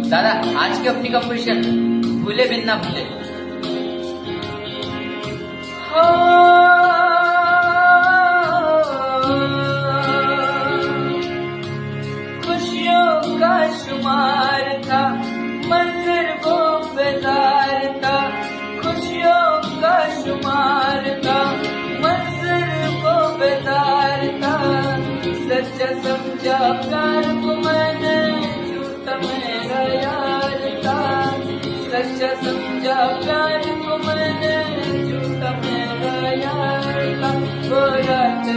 दादा आज की अपनी कंपटीशन भूले बिन ना भूले। खुशियों का शुमार था, मंजर वो बेजार था। खुशियों का शुमार था, मंजर वो बेजार था। सच्चा समझा प्यार को मैंने, झूठा मेरा यार था। सच्चा समझा प्यार को मैंने, झूठा मेरा यार था। वो रात